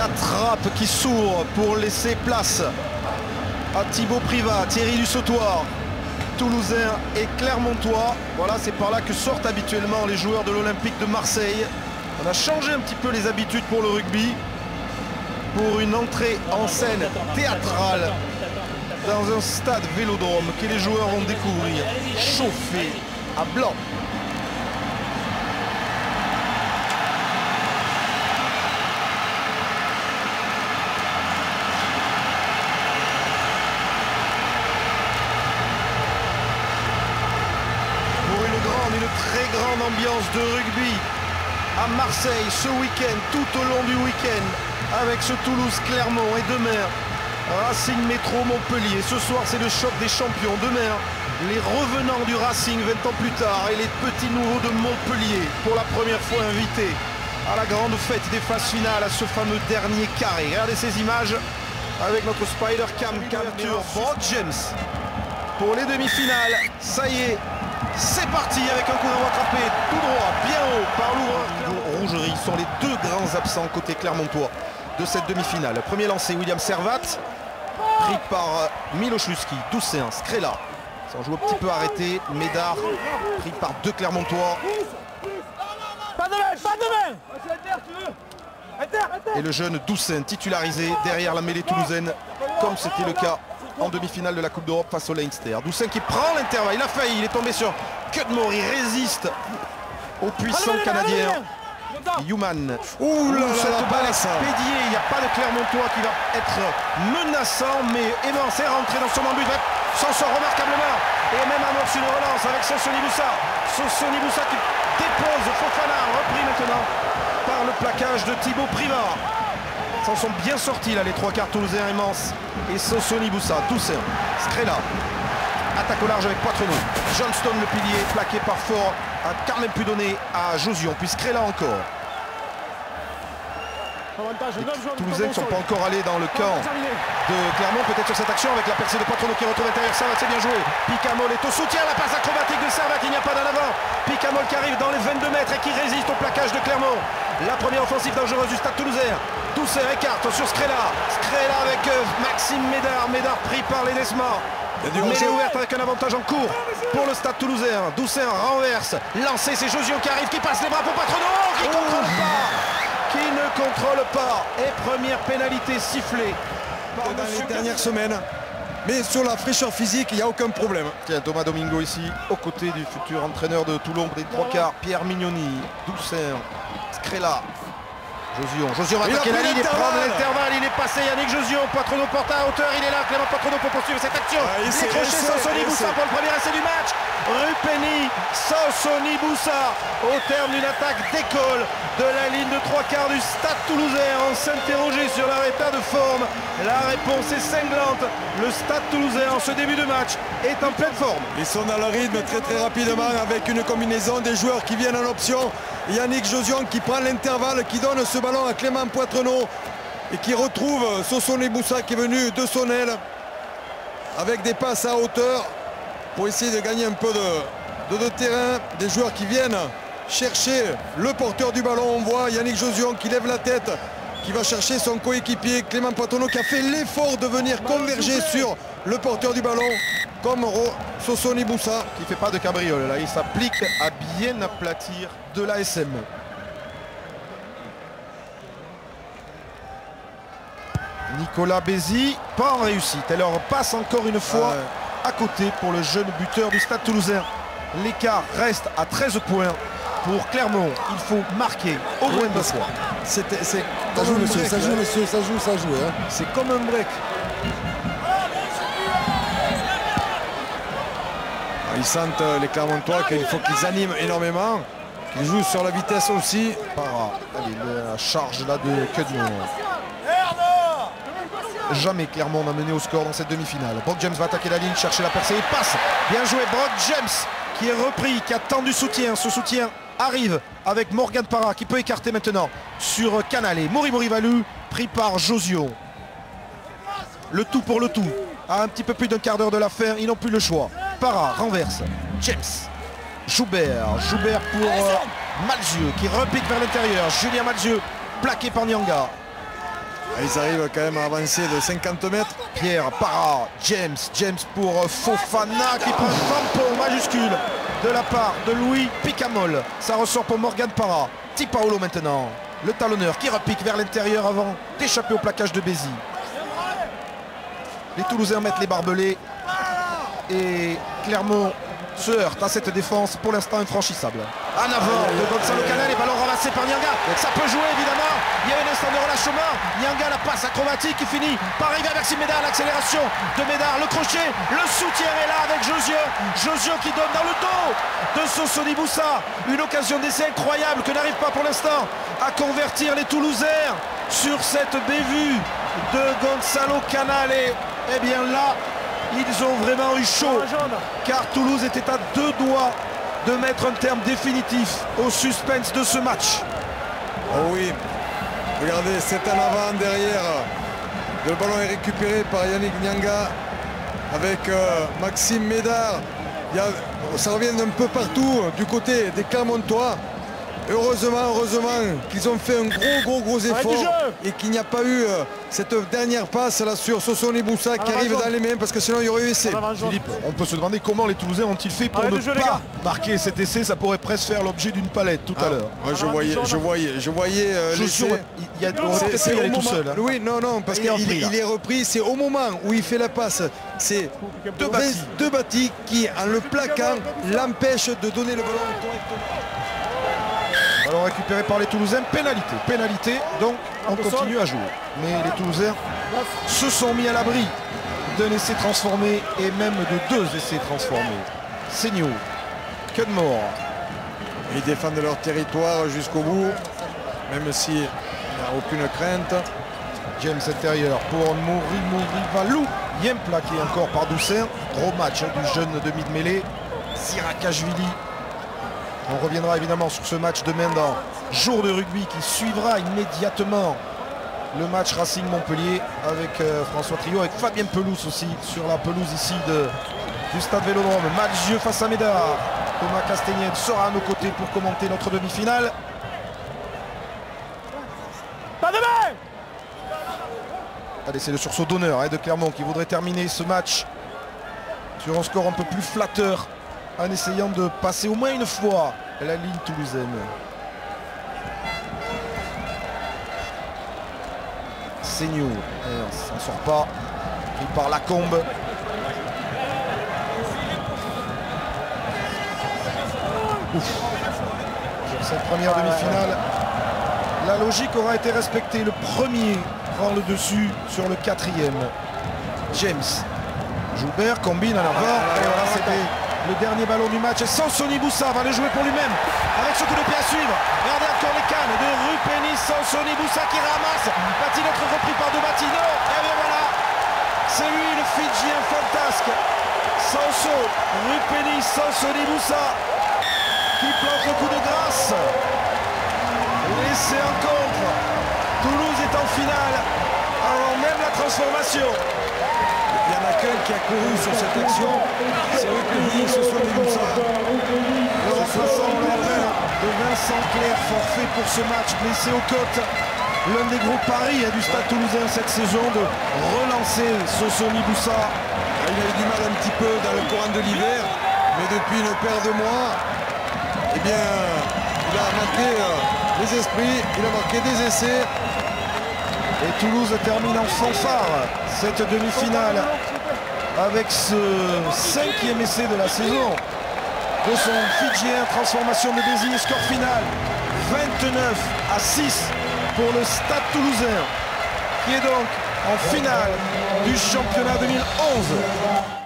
La trappe qui s'ouvre pour laisser place à Thibaut Privat, Thierry Dussautoir, Toulousain et Clermontois. Voilà, c'est par là que sortent habituellement les joueurs de l'Olympique de Marseille. On a changé un petit peu les habitudes pour le rugby, pour une entrée en scène théâtrale dans un stade Vélodrome que les joueurs vont découvrir chauffé à blanc. Très grande ambiance de rugby à Marseille ce week-end, tout au long du week-end, avec ce Toulouse-Clermont et demain Racing Métro Montpellier. Ce soir c'est le choc des champions. Demain les revenants du Racing 20 ans plus tard et les petits nouveaux de Montpellier pour la première fois invités à la grande fête des phases finales, à ce fameux dernier carré. Regardez ces images avec notre Spider Cam capture Brock James pour les demi-finales. Ça y est, c'est parti avec un coup d'envoi attrapé tout droit, bien haut par l'ouvreur. Rougerie sont les deux grands absents côté clermontois de cette demi-finale. Premier lancé, William Servat, pris par Miloszewski, 12 séances, Skrela. Ça en joue un petit peu arrêté, Médard, pris par deux clermontois. Pas de main. Et le jeune Doucin titularisé derrière la mêlée toulousaine, comme c'était le cas en demi-finale de la Coupe d'Europe face au Leinster. Doucin qui prend l'intervalle, il a failli, il est tombé sur Cudmore, il résiste au puissant Canadien Human. Ouh là là, cette balle expédiée, il n'y a pas de Clermontois qui va être menaçant, mais Evan s'est rentré dans son embut, s'en sort remarquablement et même amorce une relance avec Sosoni Boussa. Sosoni Boussa qui dépose Fofana, repris maintenant par le plaquage de Thibaut Privat. S'en sont bien sortis là les trois quarts toulousains immenses. Et Sosoni Boussa, Toussaint, Skrela. Attaque au large avec Poitrenaud. Johnston le pilier, plaqué par Fort, a quand même pu donner à Josion, puis Skrela encore. Les Toulousains ne sont pas encore allés dans le camp de Clermont, peut-être sur cette action avec la percée de Poitrenaud qui retrouve l'intérieur. Servat, c'est bien joué. Picamol est au soutien, la passe acrobatique de Servat, il n'y a pas d'en avant. Picamol qui arrive dans les 22 mètres et qui résiste au plaquage de Clermont. La première offensive dangereuse du stade toulousain. Toussaint écarte sur Skrela. Skrela avec Maxime Médard. Médard pris par Ledesma. Mêlée ouverte avec un avantage en cours pour le stade toulousain. Doucin renverse. Lancé, c'est Josion qui arrive, qui passe les bras pour Poitrenaud, qui contrôle pas. Qui ne contrôle pas. Et première pénalité sifflée dans les dernières semaines. Mais sur la fraîcheur physique, il n'y a aucun problème. Tiens, Thomas Domingo ici, aux côtés du futur entraîneur de Toulon des trois quarts, Pierre Mignoni. Doucin, Skrela. Josion va attaquer la ligne et prendre l'intervalle. Il est passé, Yannick Josion. Poitrenaud porte à hauteur, il est là. Clément Poitrenaud pour poursuivre cette action. Il est crochet Sosoni Boussa pour le premier essai du match. Rupeni, Sosoni Boussa au terme d'une attaque d'école de la ligne de trois quarts du stade toulousain. On s'interrogeait sur leur état de forme. La réponse est cinglante. Le stade toulousain en ce début de match est en pleine forme. Ils sont dans le rythme très rapidement avec une combinaison des joueurs qui viennent en option. Yannick Josion qui prend l'intervalle, qui donne ce ballon à Clément Poitrenaud et qui retrouve Sosoni Boussa qui est venu de son aile avec des passes à hauteur pour essayer de gagner un peu de terrain. Des joueurs qui viennent chercher le porteur du ballon. On voit Yannick Josion qui lève la tête, qui va chercher son coéquipier Clément Poitrenaud qui a fait l'effort de venir converger sur le porteur du ballon comme Sosoni Boussa. Qui ne fait pas de cabriole là, il s'applique à bien aplatir de l'ASM. Nicolas Bézi, pas en réussite. Elle leur passe encore une fois à côté pour le jeune buteur du stade toulousain. L'écart reste à 13 points pour Clermont. Il faut marquer au moins 2 fois. Ça joue, monsieur, ça joue, monsieur, ça joue. Hein. C'est comme un break. Ils sentent les Clermontois qu'il faut qu'ils animent énormément, qu'ils jouent sur la vitesse aussi. Allez, la charge là de Cudmore. Jamais Clermont n'a mené au score dans cette demi-finale. Brock James va attaquer la ligne, chercher la percée, il passe. Bien joué Brock James qui est repris, qui attend du soutien. Ce soutien arrive avec Morgan Parra qui peut écarter maintenant sur Canalé. Mori Valu pris par Josion. Le tout pour le tout. À un petit peu plus d'un quart d'heure de la fin, ils n'ont plus le choix. Parra renverse. James. Joubert pour Malzieu qui repique vers l'intérieur. Julien Malzieu plaqué par Nyanga. Ils arrivent quand même à avancer de 50 mètres. Pierre, Para, James pour Fofana qui prend un tampon majuscule de la part de Louis Picamol. Ça ressort pour Morgan Para. Di Paolo maintenant, le talonneur qui repique vers l'intérieur avant d'échapper au plaquage de Bézi. Les Toulousains mettent les barbelés et Clermont se heurte à cette défense pour l'instant infranchissable. En avant de Gonzalo Canal et ballon ramassé par Nyanga. Ça peut jouer évidemment. Il y a un instant de relâchement. Nyanga, la passe acrobatique qui finit par arriver à Maxime Médard. L'accélération de Médard, le crochet, le soutien est là avec Josio. Josio qui donne dans le dos de Sosoni Boussa. Une occasion d'essai incroyable que n'arrive pas pour l'instant à convertir les Toulousains sur cette bévue de Gonzalo Canal. Et bien là, ils ont vraiment eu chaud, car Toulouse était à 2 doigts de mettre un terme définitif au suspense de ce match. Oh oui, regardez, c'est en avant, derrière. Le ballon est récupéré par Yannick Nyanga avec Maxime Médard. Ça revient un peu partout du côté des Clermontois. Heureusement qu'ils ont fait un gros effort et qu'il n'y a pas eu cette dernière passe là sur Sosoni Boussa qui arrive dans les mains, parce que sinon il y aurait eu essai. Philippe, on peut se demander comment les Toulousains ont-ils fait pour ne pas marquer cet essai. Ça pourrait presque faire l'objet d'une palette tout à l'heure. Ouais, je voyais l'essai. Il y a tout seul. Hein. Oui, non, parce qu'il est repris. C'est au moment où il fait la passe. C'est deux bâtis qui, en le plaquant, l'empêchent de donner le ballon correctement. Ballon récupéré par les Toulousains, pénalité, donc on continue à jouer. Mais les Toulousains se sont mis à l'abri d'un essai transformé et même de 2 essais transformés. Seignou, Cudmore. Ils défendent leur territoire jusqu'au bout, même s'il n'y a aucune crainte. James intérieur pour Morivalou. Bien plaqué encore par Doucin. Gros match du jeune demi de mêlée. Sirakashvili. On reviendra évidemment sur ce match demain dans Jour de rugby qui suivra immédiatement le match Racing Montpellier avec François Trio, avec Fabien Pelouse aussi sur la pelouse ici du stade Vélodrome. Mathieu face à Médard. Thomas Castagnette sera à nos côtés pour commenter notre demi-finale. Pas de main. Allez, c'est le sursaut d'honneur de Clermont qui voudrait terminer ce match sur un score un peu plus flatteur, en essayant de passer au moins une fois la ligne toulousaine. Seignou, ça ne sort pas, pris par Lacombe. Sur cette première demi-finale, la logique aura été respectée. Le premier prend le dessus sur le 4e. James, Joubert combine en avant, et voilà, c'était le dernier ballon du match. Et Sosoni Boussa va le jouer pour lui-même avec ce coup de pied à suivre. Regardez encore les cannes de Rupeni. Sosoni Boussa qui ramasse. Va-t-il être repris par Domatino? Et bien voilà, c'est lui le Fidjien fantasque. Rupeni Sosoni Boussa qui plante le coup de grâce. Et c'est en contre. Toulouse est en finale avant même la transformation. Il y en a qu'un qui a couru sur cette action, c'est Rupeni Sosoni Boussa. Le remplaçant de Vincent Clerc, forfait pour ce match, blessé aux côtes. L'un des gros paris du stade toulousain cette saison de relancer Sosoni Boussa. Il a eu du mal un petit peu dans le courant de l'hiver, mais depuis une paire de mois, eh bien, il a marqué les esprits, il a marqué des essais. Et Toulouse termine en fanfare cette demi-finale avec ce 5e essai de la saison de son Fidjien. Transformation de Bézi, score final 29-6 pour le Stade Toulousain qui est donc en finale du championnat 2011.